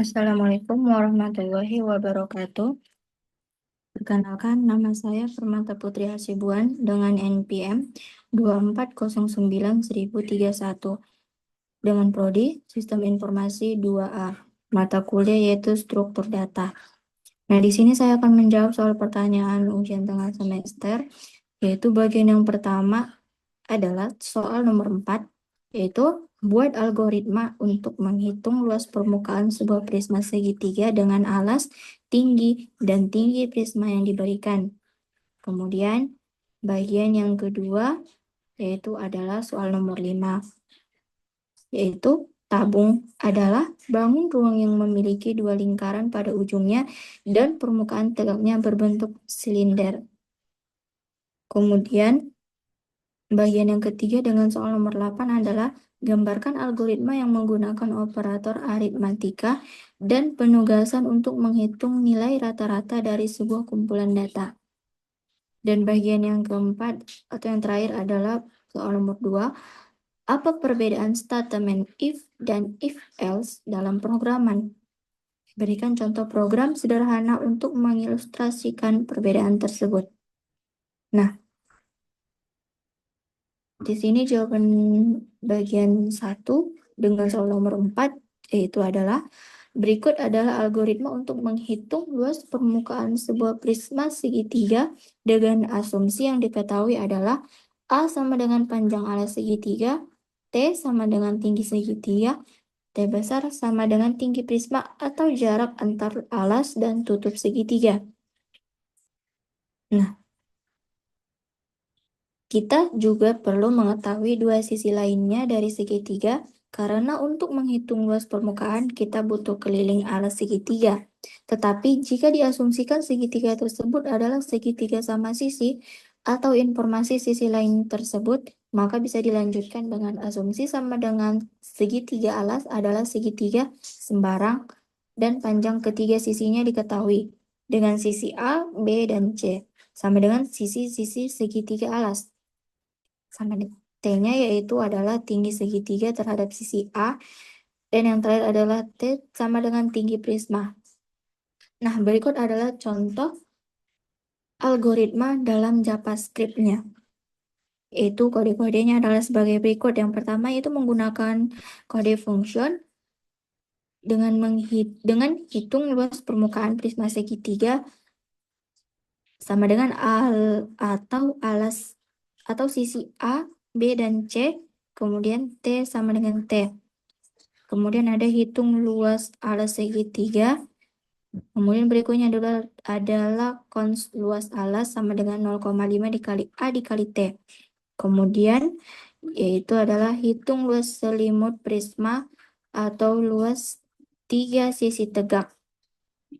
Assalamualaikum warahmatullahi wabarakatuh. Perkenalkan, nama saya Permata Putri Hasibuan dengan NPM 2409-1031 dengan Prodi Sistem Informasi 2A, mata kuliah yaitu Struktur Data. Nah, di sini saya akan menjawab soal pertanyaan ujian tengah semester, yaitu bagian yang pertama adalah soal nomor 4, yaitu buat algoritma untuk menghitung luas permukaan sebuah prisma segitiga dengan alas, tinggi, dan tinggi prisma yang diberikan. Kemudian, bagian yang kedua, yaitu adalah soal nomor 5, yaitu tabung adalah bangun ruang yang memiliki dua lingkaran pada ujungnya dan permukaan tegaknya berbentuk silinder. Kemudian, bagian yang ketiga dengan soal nomor 8 adalah gambarkan algoritma yang menggunakan operator aritmatika dan penugasan untuk menghitung nilai rata-rata dari sebuah kumpulan data. Dan bagian yang keempat atau yang terakhir adalah soal nomor 2. Apa perbedaan statement if dan if else dalam programan? Berikan contoh program sederhana untuk mengilustrasikan perbedaan tersebut. Nah, di sini jawaban bagian 1 dengan soal nomor 4 yaitu adalah berikut adalah algoritma untuk menghitung luas permukaan sebuah prisma segitiga dengan asumsi yang diketahui adalah A sama dengan panjang alas segitiga, T sama dengan tinggi segitiga, T besar sama dengan tinggi prisma atau jarak antar alas dan tutup segitiga. Nah, kita juga perlu mengetahui dua sisi lainnya dari segitiga, karena untuk menghitung luas permukaan kita butuh keliling alas segitiga. Tetapi jika diasumsikan segitiga tersebut adalah segitiga sama sisi atau informasi sisi lain tersebut, maka bisa dilanjutkan dengan asumsi sama dengan segitiga alas adalah segitiga sembarang dan panjang ketiga sisinya diketahui dengan sisi A, B, dan C sama dengan sisi-sisi segitiga alas. Sama T-nya yaitu adalah tinggi segitiga terhadap sisi A, dan yang terakhir adalah T sama dengan tinggi prisma. Nah, berikut adalah contoh algoritma dalam JavaScript-nya. Yaitu kode-kodenya adalah sebagai berikut. Yang pertama itu menggunakan kode function dengan hitung luas permukaan prisma segitiga sama dengan alas atau sisi A, B, dan C, kemudian T sama dengan T. Kemudian ada hitung luas alas segitiga. Kemudian berikutnya adalah cons luas alas sama dengan 0,5 dikali A dikali T. Kemudian yaitu adalah hitung luas selimut prisma atau luas 3 sisi tegak.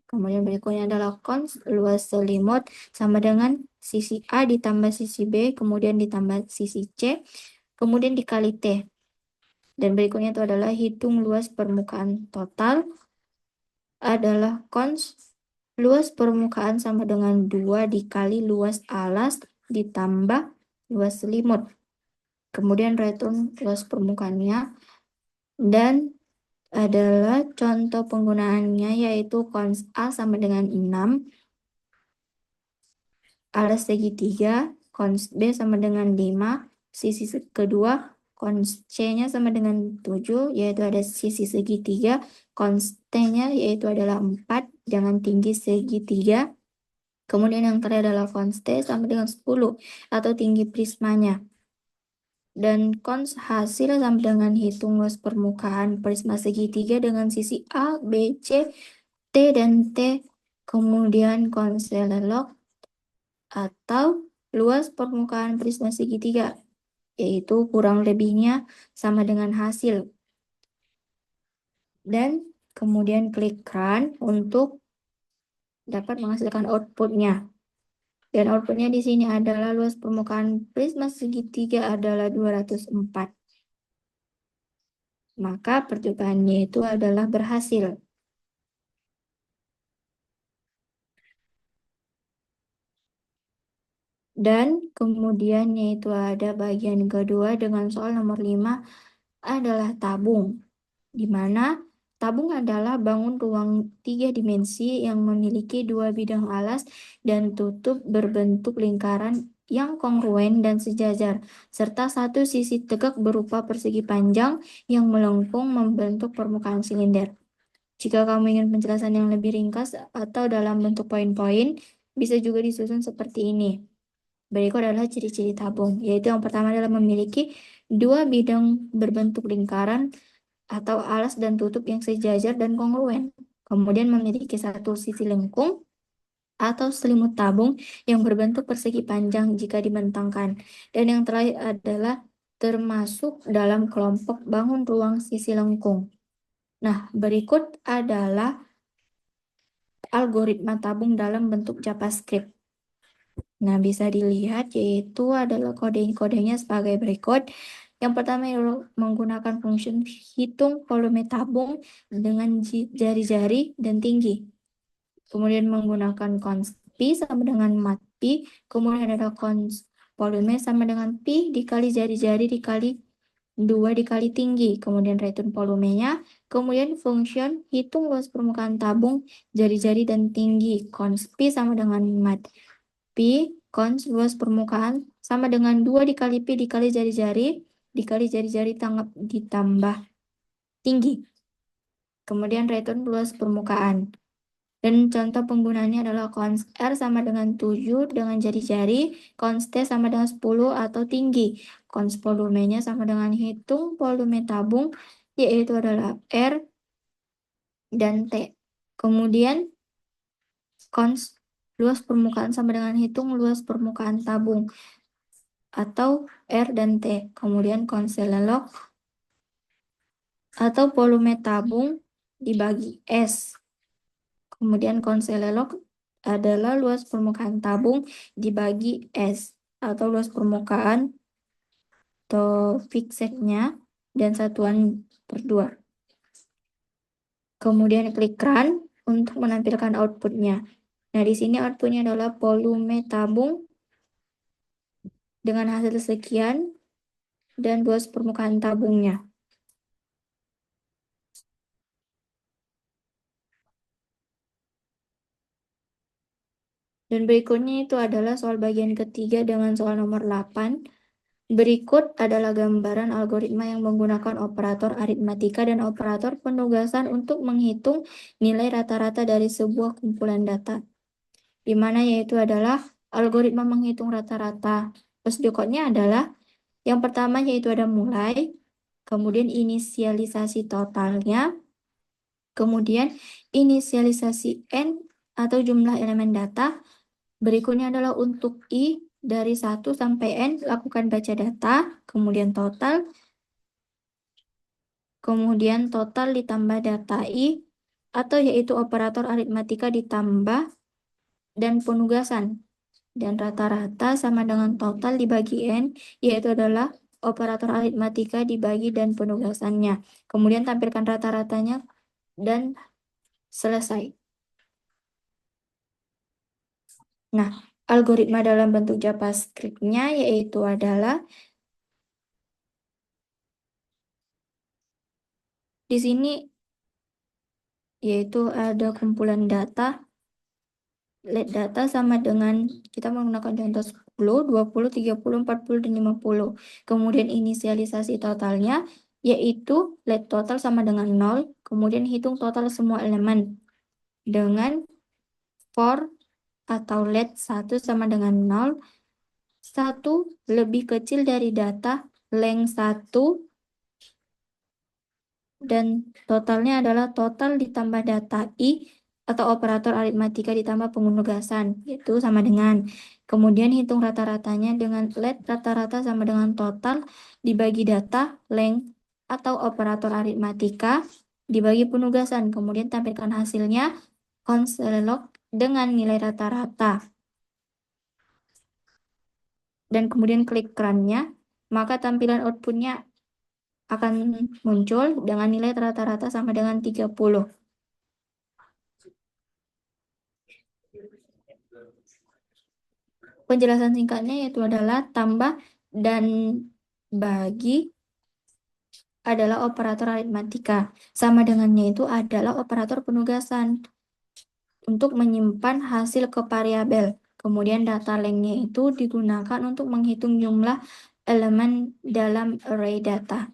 Kemudian berikutnya adalah cons luas selimut sama dengan sisi A ditambah sisi B, kemudian ditambah sisi C, kemudian dikali T. Dan berikutnya itu adalah hitung luas permukaan total adalah cons luas permukaan sama dengan 2 dikali luas alas ditambah luas selimut. Kemudian return luas permukaannya dan adalah contoh penggunaannya yaitu cons A sama dengan 6, alas segitiga, cons B sama dengan 5, sisi kedua cons C-nya sama dengan 7, yaitu ada sisi segitiga, cons T-nya yaitu adalah 4 dengan tinggi segitiga. Kemudian yang terakhir adalah cons T sama dengan 10 atau tinggi prismanya. Dan cons hasil sama dengan hitung luas permukaan prisma segitiga dengan sisi A, B, C, T, dan T. Kemudian cons log atau luas permukaan prisma segitiga, yaitu kurang lebihnya sama dengan hasil. Dan kemudian klik run untuk dapat menghasilkan outputnya. Dan outputnya di sini adalah luas permukaan prisma segitiga adalah 204. Maka percobaannya itu adalah berhasil. Dan kemudian yaitu ada bagian kedua dengan soal nomor 5 adalah tabung, di mana Tabung adalah bangun ruang 3 dimensi yang memiliki 2 bidang alas dan tutup berbentuk lingkaran yang kongruen dan sejajar, serta satu sisi tegak berupa persegi panjang yang melengkung membentuk permukaan silinder. Jika kamu ingin penjelasan yang lebih ringkas atau dalam bentuk poin-poin, bisa juga disusun seperti ini. Berikut adalah ciri-ciri tabung, yaitu yang pertama adalah memiliki 2 bidang berbentuk lingkaran atau alas dan tutup yang sejajar dan kongruen. Kemudian memiliki satu sisi lengkung atau selimut tabung yang berbentuk persegi panjang jika dibentangkan. Dan yang terakhir adalah termasuk dalam kelompok bangun ruang sisi lengkung. Nah, berikut adalah algoritma tabung dalam bentuk JavaScript. Nah, bisa dilihat yaitu adalah kode-kodenya sebagai berikut. Yang pertama adalah menggunakan fungsi hitung volume tabung dengan jari-jari dan tinggi. Kemudian menggunakan cons pi sama dengan mat pi. Kemudian ada cons volume sama dengan pi dikali jari-jari dikali 2 dikali tinggi. Kemudian return volumenya. Kemudian function hitung luas permukaan tabung, jari-jari dan tinggi. Cons pi sama dengan mat pi. Cons luas permukaan sama dengan 2 dikali pi dikali jari-jari dikali jari-jari ditambah tinggi. Kemudian return luas permukaan. Dan contoh penggunaannya adalah cons R sama dengan 7 dengan jari-jari, cons T sama dengan 10 atau tinggi. Cons volumenya sama dengan hitung volume tabung, yaitu adalah R dan T. Kemudian cons luas permukaan sama dengan hitung luas permukaan tabung, atau R dan T. Kemudian cons log atau volume tabung dibagi S. Kemudian konselelog adalah luas permukaan tabung dibagi S atau luas permukaan atau fixednya dan satuan per 2. Kemudian klik run untuk menampilkan outputnya. Nah, di sini outputnya adalah volume tabung dengan hasil sekian dan luas permukaan tabungnya. Dan berikutnya itu adalah soal bagian ketiga dengan soal nomor 8. Berikut adalah gambaran algoritma yang menggunakan operator aritmatika dan operator penugasan untuk menghitung nilai rata-rata dari sebuah kumpulan data. Di mana yaitu adalah algoritma menghitung rata-rata. Prosedur code-nya adalah yang pertama yaitu ada mulai, kemudian inisialisasi totalnya, kemudian inisialisasi n atau jumlah elemen data. Berikutnya adalah untuk I dari 1 sampai N, lakukan baca data, kemudian total ditambah data I, atau yaitu operator aritmatika ditambah dan penugasan. Dan rata-rata sama dengan total dibagi N, yaitu adalah operator aritmatika dibagi dan penugasannya. Kemudian tampilkan rata-ratanya dan selesai. Nah, algoritma dalam bentuk JavaScript-nya yaitu adalah di sini yaitu ada kumpulan data, let data sama dengan kita menggunakan contoh 10, 20, 30, 40, dan 50. Kemudian inisialisasi totalnya yaitu let total sama dengan 0, kemudian hitung total semua elemen dengan for atau let 1 sama dengan 0, 1 lebih kecil dari data length 1, dan totalnya adalah total ditambah data I atau operator aritmatika ditambah penugasan, itu sama dengan. Kemudian hitung rata-ratanya dengan let rata-rata sama dengan total dibagi data length atau operator aritmatika dibagi penugasan. Kemudian tampilkan hasilnya konselelog dengan nilai rata-rata. Dan kemudian klik run-nya, maka tampilan outputnya akan muncul dengan nilai rata-rata sama dengan 30. Penjelasan singkatnya yaitu adalah tambah dan bagi adalah operator aritmatika. Sama dengannya itu adalah operator penugasan untuk menyimpan hasil ke variabel. Kemudian data lengthnya itu digunakan untuk menghitung jumlah elemen dalam array data.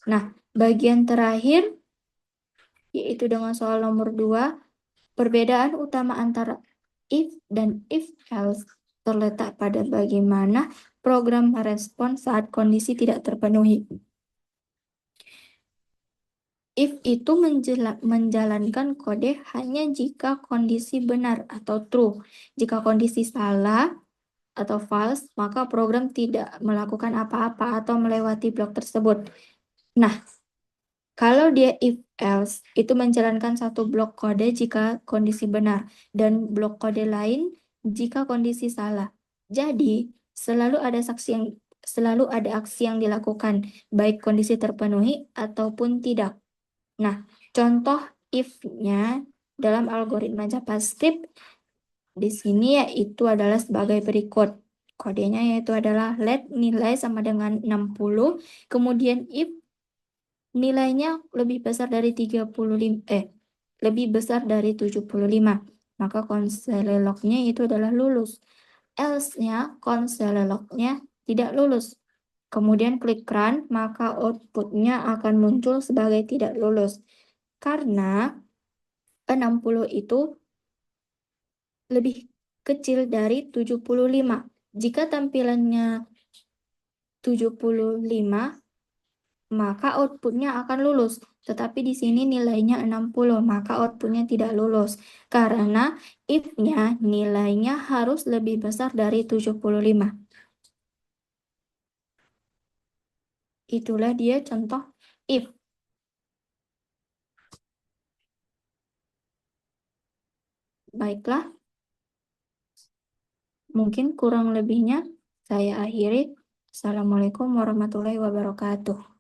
Nah, bagian terakhir yaitu dengan soal nomor 2, perbedaan utama antara if dan if else terletak pada bagaimana program merespon saat kondisi tidak terpenuhi. If itu menjalankan kode hanya jika kondisi benar atau true. Jika kondisi salah atau false, maka program tidak melakukan apa-apa atau melewati blok tersebut. Nah, kalau dia if else, itu menjalankan satu blok kode jika kondisi benar dan blok kode lain jika kondisi salah. Jadi, selalu ada aksi yang dilakukan, baik kondisi terpenuhi ataupun tidak. Nah, contoh if-nya dalam algoritma JavaScript di sini yaitu adalah sebagai berikut. Kodenya yaitu adalah let nilai sama dengan 60, kemudian if nilainya lebih besar dari 35, lebih besar dari 75, maka konselelognya itu adalah lulus. Else-nya konselelognya tidak lulus. Kemudian klik run, maka outputnya akan muncul sebagai tidak lulus. Karena 60 itu lebih kecil dari 75. Jika tampilannya 75, maka outputnya akan lulus. Tetapi di sini nilainya 60, maka outputnya tidak lulus. Karena if-nya nilainya harus lebih besar dari 75. Itulah dia contoh if. Baiklah, mungkin kurang lebihnya saya akhiri. Assalamualaikum warahmatullahi wabarakatuh.